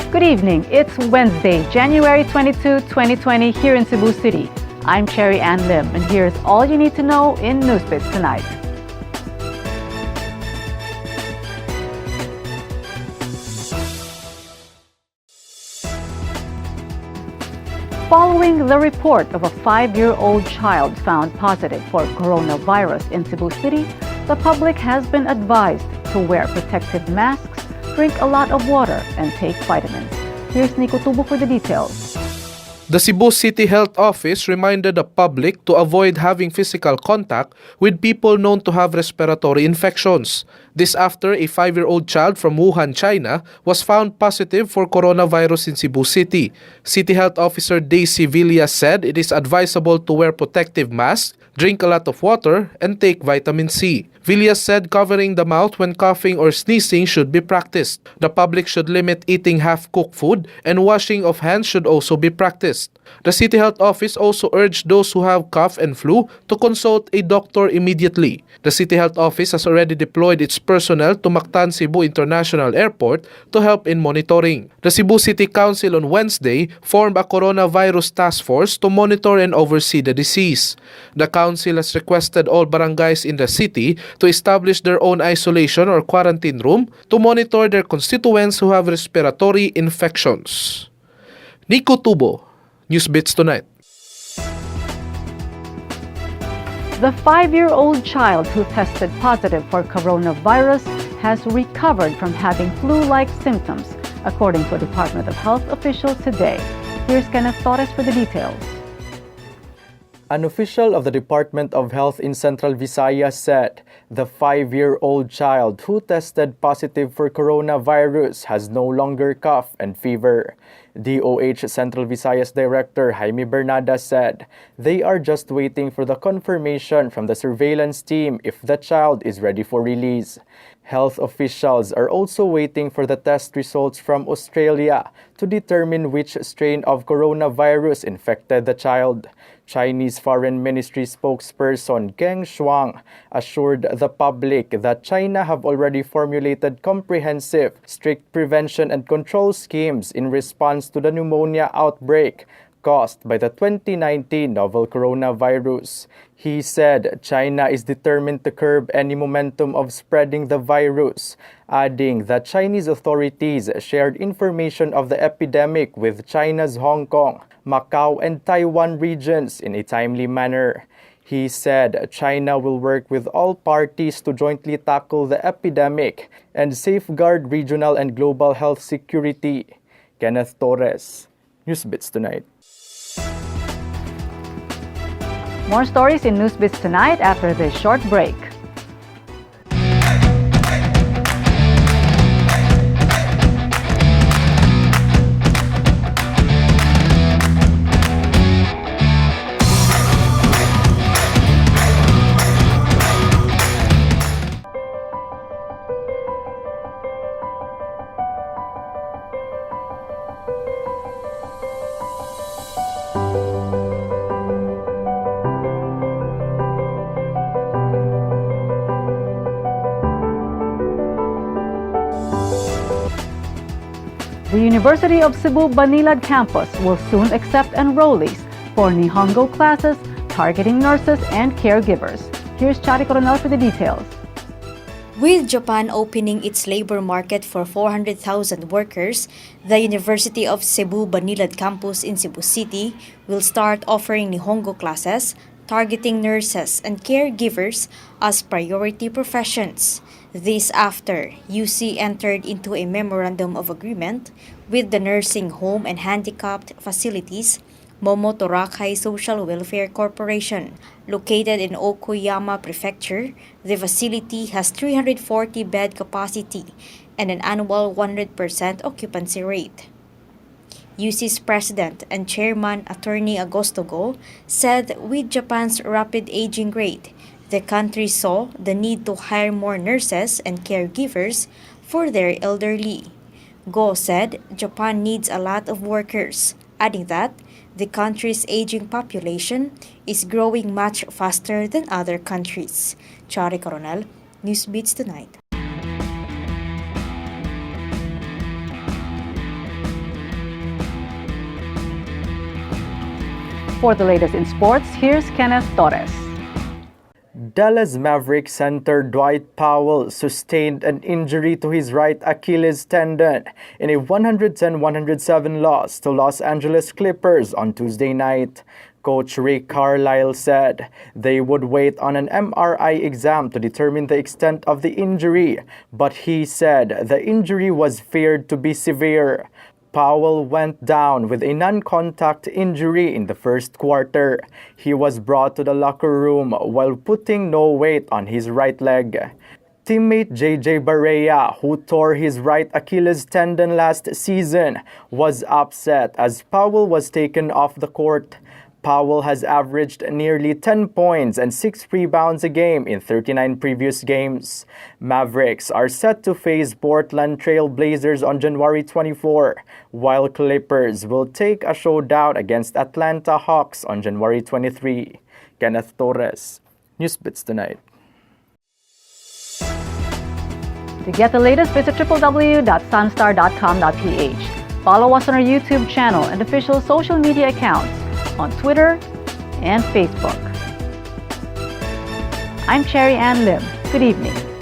Good evening. It's Wednesday, January 22, 2020 here in Cebu City. I'm Cherry Ann Lim, and here's all you need to know in NewsBits tonight. Following the report of a 5-year-old child found positive for coronavirus in Cebu City, the public has been advised to wear protective masks, drink a lot of water, and take vitamins. Here's Nico Tubo for the details. The Cebu City Health Office reminded the public to avoid having physical contact with people known to have respiratory infections. This after a 5-year-old child from Wuhan, China, was found positive for coronavirus in Cebu City. City Health Officer Daisy Villas said it is advisable to wear protective masks, drink a lot of water, and take vitamin C. Villas said covering the mouth when coughing or sneezing should be practiced. The public should limit eating half-cooked food, and washing of hands should also be practiced. The City Health Office also urged those who have cough and flu to consult a doctor immediately. The City Health Office has already deployed its personnel to Mactan Cebu International Airport to help in monitoring. The Cebu City Council on Wednesday formed a coronavirus task force to monitor and oversee the disease. The council has requested all barangays in the city to establish their own isolation or quarantine room to monitor their constituents who have respiratory infections. Nico Tubo, NewsBits Tonight. The 5-year-old child who tested positive for coronavirus has recovered from having flu-like symptoms, according to a Department of Health official today. Here's Kenneth Torres for the details. An official of the Department of Health in Central Visayas said the 5-year-old child who tested positive for coronavirus has no longer cough and fever. DOH Central Visayas Director Jaime Bernada said they are just waiting for the confirmation from the surveillance team if the child is ready for release. Health officials are also waiting for the test results from Australia to determine which strain of coronavirus infected the child. Chinese Foreign Ministry spokesperson Geng Shuang assured the public that China have already formulated comprehensive, strict prevention and control schemes in response to the pneumonia outbreak caused by the 2019 novel coronavirus. He said China is determined to curb any momentum of spreading the virus, adding that Chinese authorities shared information of the epidemic with China's Hong Kong, Macau, and Taiwan regions in a timely manner. He said China will work with all parties to jointly tackle the epidemic and safeguard regional and global health security. Kenneth Torres, NewsBits Tonight. More stories in NewsBits Tonight after this short break. The University of Cebu Banilad campus will soon accept enrollees for Nihongo classes targeting nurses and caregivers. Here's Chari Coronel for the details. With Japan opening its labor market for 400,000 workers, the University of Cebu Banilad campus in Cebu City will start offering Nihongo classes targeting nurses and caregivers as priority professions. This after UC entered into a memorandum of agreement with the Nursing Home and Handicapped Facilities Momo Torakai Social Welfare Corporation. Located in Okuyama Prefecture, the facility has 340 bed capacity and an annual 100% occupancy rate. UC's president and chairman Attorney Agostogo said with Japan's rapid aging rate, the country saw the need to hire more nurses and caregivers for their elderly. Go said Japan needs a lot of workers, adding that the country's aging population is growing much faster than other countries. Chari Coronel, NewsBits Tonight. For the latest in sports, here's Kenneth Torres. Dallas Mavericks center Dwight Powell sustained an injury to his right Achilles tendon in a 110-107 loss to Los Angeles Clippers on Tuesday night. Coach Rick Carlisle said they would wait on an MRI exam to determine the extent of the injury, but he said the injury was feared to be severe. Powell went down with a non-contact injury in the first quarter. He was brought to the locker room while putting no weight on his right leg. Teammate JJ Barea, who tore his right Achilles tendon last season, was upset as Powell was taken off the court. Powell has averaged nearly 10 points and 6 rebounds a game in 39 previous games. Mavericks are set to face Portland Trail Blazers on January 24, while Clippers will take a showdown against Atlanta Hawks on January 23. Kenneth Torres, NewsBits Tonight. To get the latest, visit www.sunstar.com.ph. Follow us on our YouTube channel and official social media accounts on Twitter and Facebook. I'm Cherry Ann Lim. Good evening.